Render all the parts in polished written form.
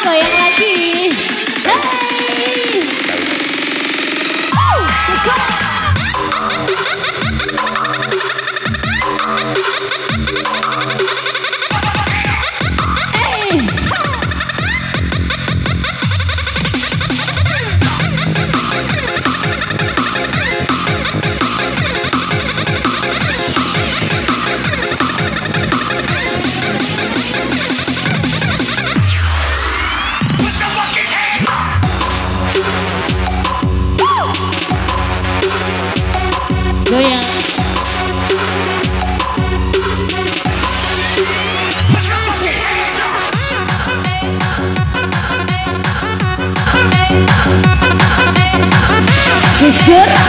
goyang lagi. Hey. Goyang. Kejora.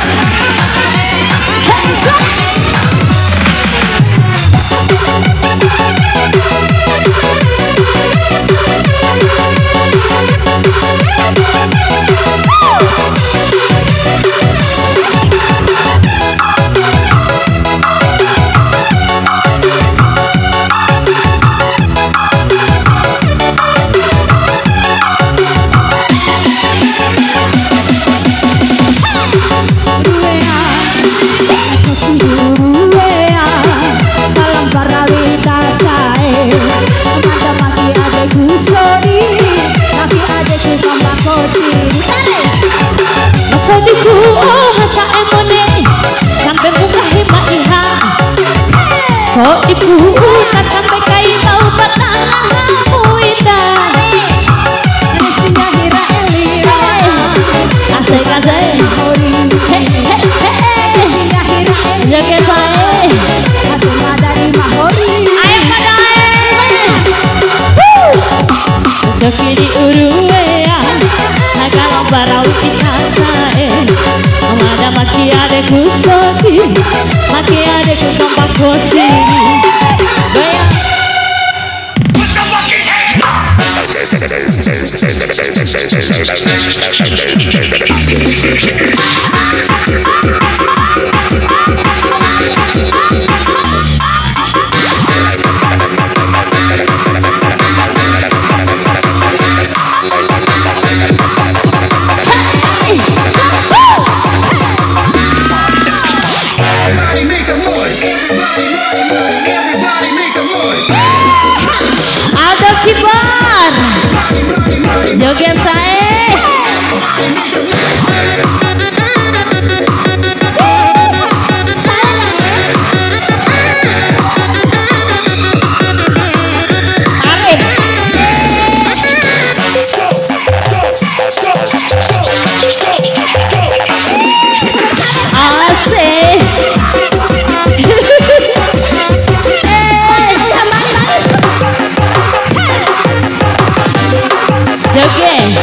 Sadiku oh hasa emone sampai buka hima iha. Sadiku tak sampai kai tahu batang muida. Isinya hira elira. Asik asik. Hey hey hey. Isinya hira elira. Jaga saya. Aku madari mahori. Ayo padai. Sekiri uruea. Kalau barau ikasa. Amada maki ade kusoti, maki ade kusamba kosi. Goyang. Put your fucking hands ada kibar joget saya asik. Joget.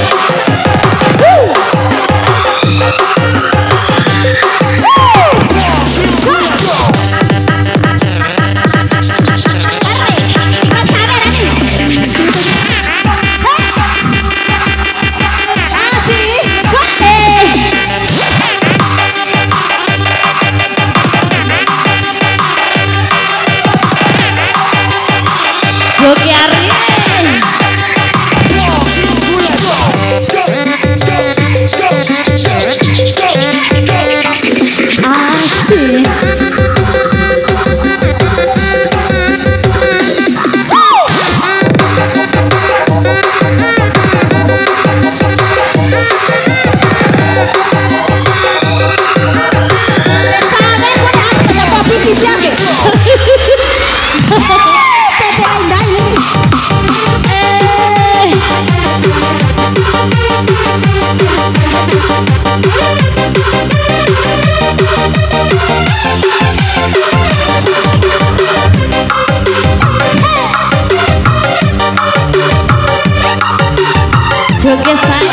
Joget saya.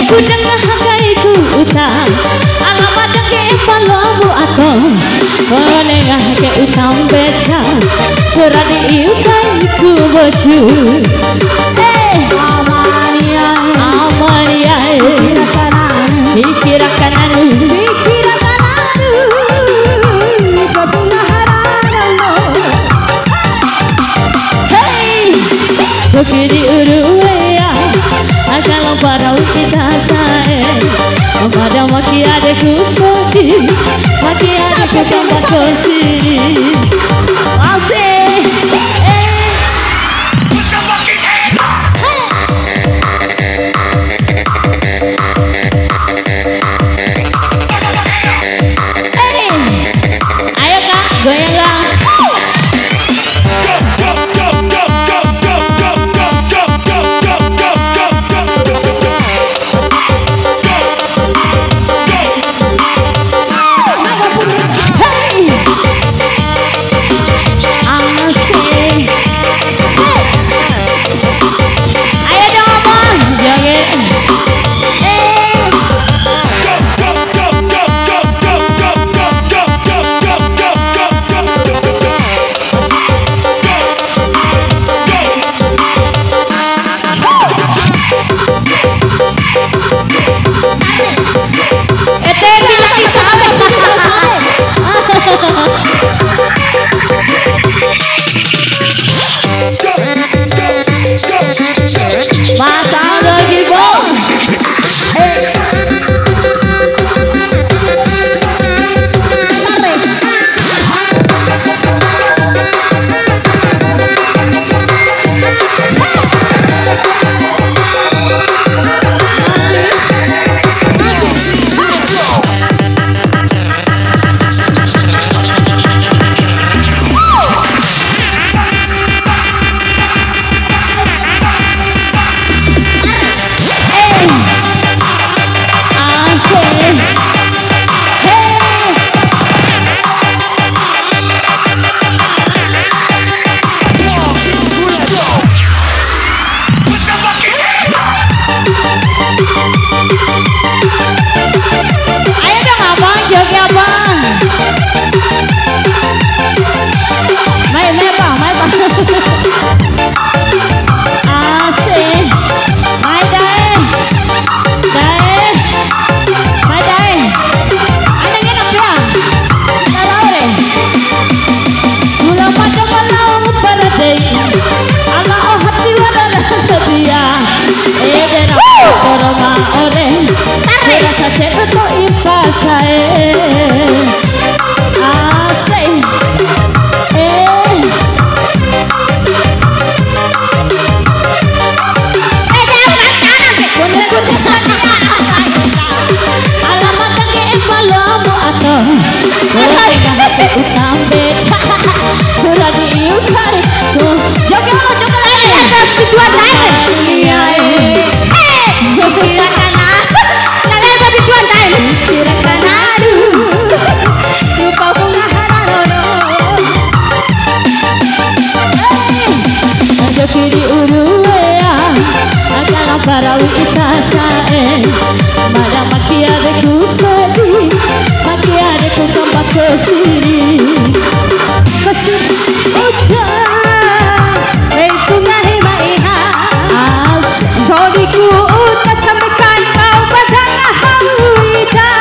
Ku dengar harga itu utang lengah ke utang beca Suradi iukai ku bocu Amalia Pikirakan anu Hei Kukiri uruwea Kalau parau kita sae Pada maki adeku soki Maki adeku tambah kosi Asik Ayo kak, goyang kak Kiri uruwea Akala parawi itasae Mada maki adeku sedih Maki adeku tambah kesiri Kasih udah Itu ngahi maiha Sodiku udah sampaikan kau badang hawida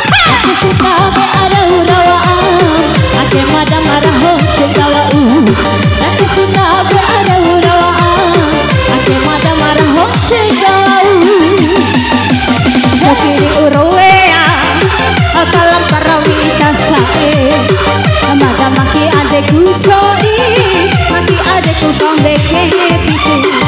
Aku suka ada urawaan Ake mada marah ho cintawau Aku suka ada urawaan Ake mada marah ho cintawau Kiri urawea Akalam parawita sae Mada maki adeku sodi Maki adeku kambeke pitu